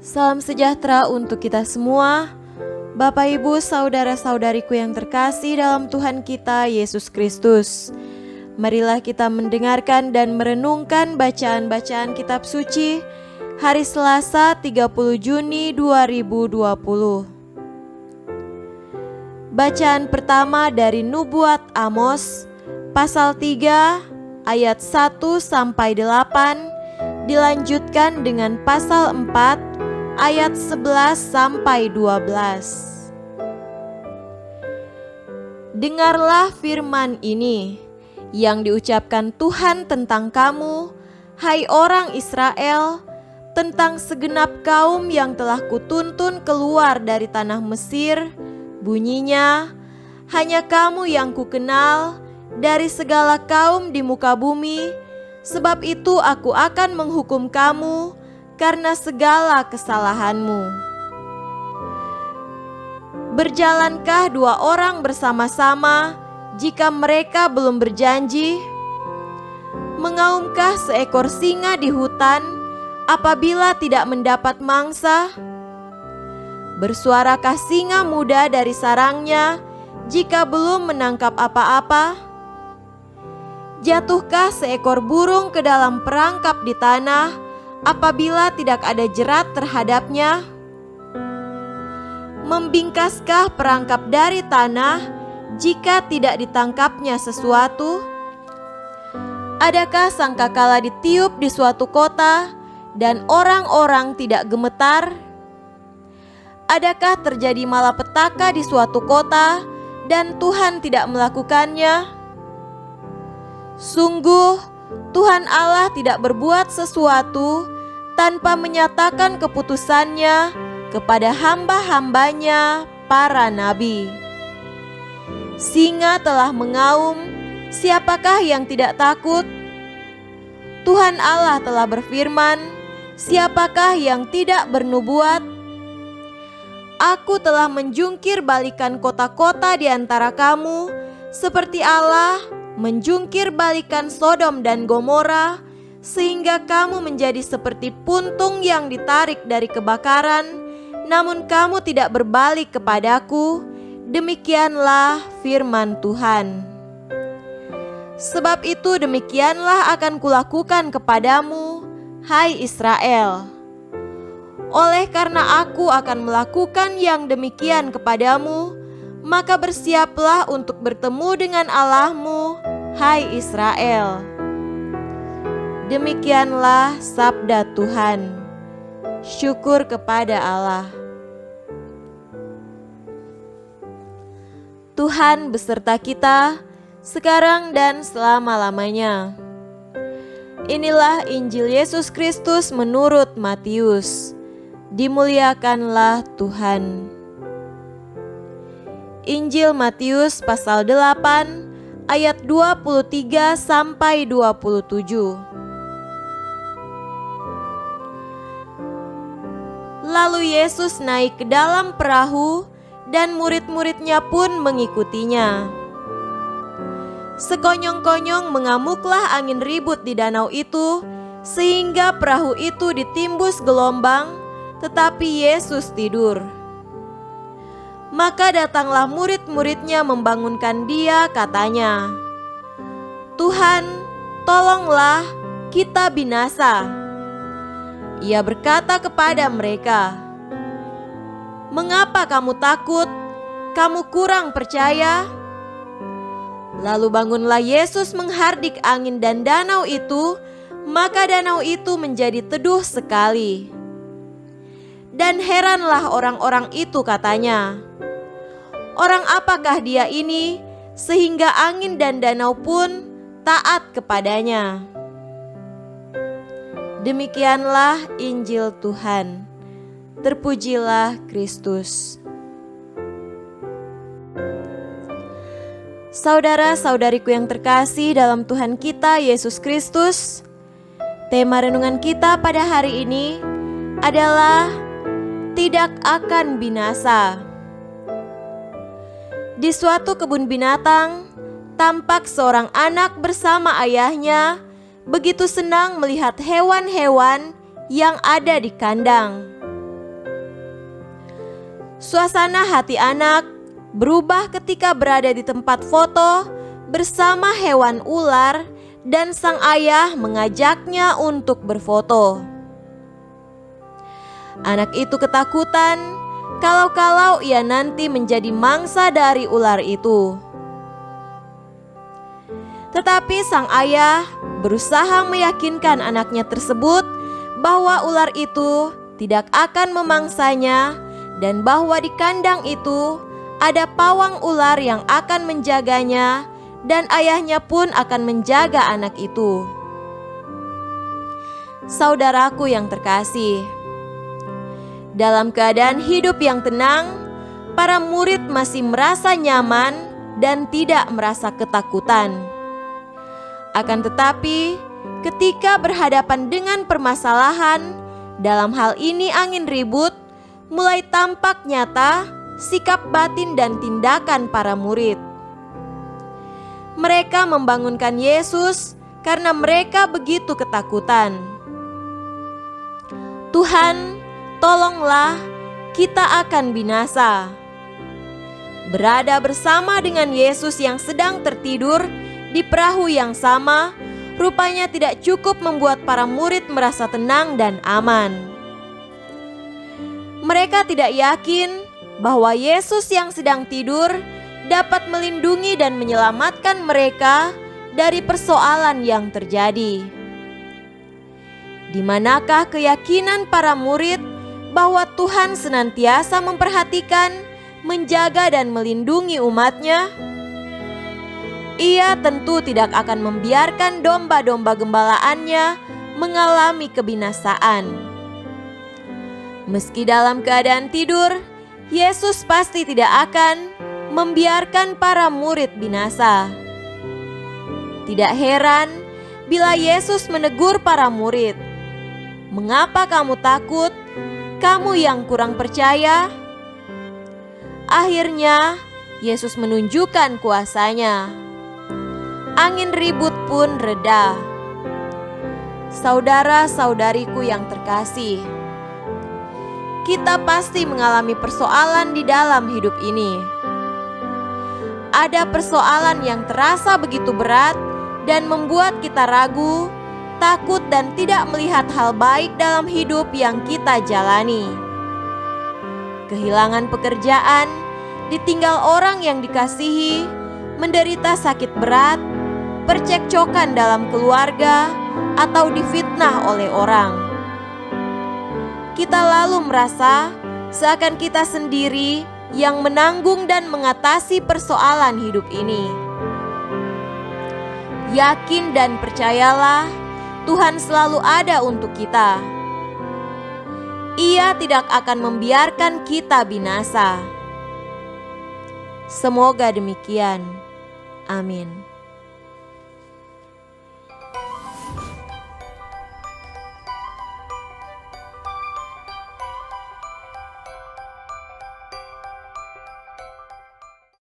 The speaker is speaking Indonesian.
Salam sejahtera untuk kita semua, Bapak Ibu saudara-saudariku yang terkasih dalam Tuhan kita Yesus Kristus. Marilah kita mendengarkan dan merenungkan bacaan-bacaan kitab suci hari Selasa 30 Juni 2020. Bacaan pertama dari Nubuat Amos pasal 3 ayat 1 sampai 8, dilanjutkan dengan pasal 4 ayat 11 sampai 12. Dengarlah firman ini yang diucapkan Tuhan tentang kamu, hai orang Israel, tentang segenap kaum yang telah kutuntun keluar dari tanah Mesir. Bunyinya, hanya kamu yang kukenal dari segala kaum di muka bumi, sebab itu aku akan menghukum kamu karena segala kesalahanmu. Berjalankah dua orang bersama-sama jika mereka belum berjanji? Mengaumkah seekor singa di hutan apabila tidak mendapat mangsa? Bersuarakah singa muda dari sarangnya jika belum menangkap apa-apa? Jatuhkah seekor burung ke dalam perangkap di tanah apabila tidak ada jerat terhadapnya? Membingkaskah perangkap dari tanah jika tidak ditangkapnya sesuatu? Adakah sangkakala ditiup di suatu kota dan orang-orang tidak gemetar? Adakah terjadi malapetaka di suatu kota dan Tuhan tidak melakukannya? Sungguh, Tuhan Allah tidak berbuat sesuatu tanpa menyatakan keputusannya kepada hamba-hambanya para nabi. Singa telah mengaum, siapakah yang tidak takut? Tuhan Allah telah berfirman, siapakah yang tidak bernubuat? Aku telah menjungkir balikan kota-kota di antara kamu, seperti Allah menjungkir balikan Sodom dan Gomora, sehingga kamu menjadi seperti puntung yang ditarik dari kebakaran, namun kamu tidak berbalik kepadaku. Demikianlah firman Tuhan. Sebab itu demikianlah akan kulakukan kepadamu, hai Israel. Oleh karena aku akan melakukan yang demikian kepadamu, maka bersiaplah untuk bertemu dengan Allahmu, hai Israel. Demikianlah sabda Tuhan. Syukur kepada Allah. Tuhan beserta kita sekarang dan selama-lamanya. Inilah Injil Yesus Kristus menurut Matius. Dimuliakanlah Tuhan. Injil Matius pasal 8 ayat 23 sampai 27. Lalu Yesus naik ke dalam perahu dan murid-muridnya pun mengikutinya. Sekonyong-konyong mengamuklah angin ribut di danau itu, sehingga perahu itu ditimbus gelombang, tetapi Yesus tidur. Maka datanglah murid-muridnya membangunkan dia, katanya, Tuhan, tolonglah, kita binasa. Ia berkata kepada mereka, mengapa kamu takut? Kamu kurang percaya? Lalu bangunlah Yesus menghardik angin dan danau itu, maka danau itu menjadi teduh sekali. Dan heranlah orang-orang itu, katanya, orang apakah dia ini sehingga angin dan danau pun taat kepadanya? Demikianlah Injil Tuhan. Terpujilah Kristus. Saudara-saudariku yang terkasih dalam Tuhan kita Yesus Kristus, tema renungan kita pada hari ini adalah tidak akan binasa. Di suatu kebun binatang, tampak seorang anak bersama ayahnya begitu senang melihat hewan-hewan yang ada di kandang. Suasana hati anak berubah ketika berada di tempat foto bersama hewan ular dan sang ayah mengajaknya untuk berfoto. Anak itu ketakutan kalau ia nanti menjadi mangsa dari ular itu. Tetapi sang ayah berusaha meyakinkan anaknya tersebut bahwa ular itu tidak akan memangsanya dan bahwa di kandang itu ada pawang ular yang akan menjaganya dan ayahnya pun akan menjaga anak itu. Saudaraku yang terkasih, dalam keadaan hidup yang tenang, para murid masih merasa nyaman dan tidak merasa ketakutan. Akan tetapi, ketika berhadapan dengan permasalahan, dalam hal ini angin ribut, mulai tampak nyata sikap batin dan tindakan para murid. Mereka membangunkan Yesus karena mereka begitu ketakutan. Tuhan, tolonglah, kita akan binasa. Berada bersama dengan Yesus yang sedang tertidur di perahu yang sama, rupanya tidak cukup membuat para murid merasa tenang dan aman. Mereka tidak yakin bahwa Yesus yang sedang tidur dapat melindungi dan menyelamatkan mereka dari persoalan yang terjadi. Di manakah keyakinan para murid bahwa Tuhan senantiasa memperhatikan, menjaga dan melindungi umatnya? Ia tentu tidak akan membiarkan domba-domba gembalaannya mengalami kebinasaan. Meski dalam keadaan tidur, Yesus pasti tidak akan membiarkan para murid binasa. Tidak heran bila Yesus menegur para murid, "Mengapa kamu takut, kamu yang kurang percaya?" Akhirnya, Yesus menunjukkan kuasa-Nya. Angin ribut pun reda. Saudara-saudariku yang terkasih, kita pasti mengalami persoalan di dalam hidup ini. Ada persoalan yang terasa begitu berat dan membuat kita ragu, takut dan tidak melihat hal baik dalam hidup yang kita jalani. Kehilangan pekerjaan, ditinggal orang yang dikasihi, menderita sakit berat, percekcokan dalam keluarga, atau difitnah oleh orang. Kita lalu merasa seakan kita sendiri yang menanggung dan mengatasi persoalan hidup ini. Yakin dan percayalah, Tuhan selalu ada untuk kita. Ia tidak akan membiarkan kita binasa. Semoga demikian. Amin.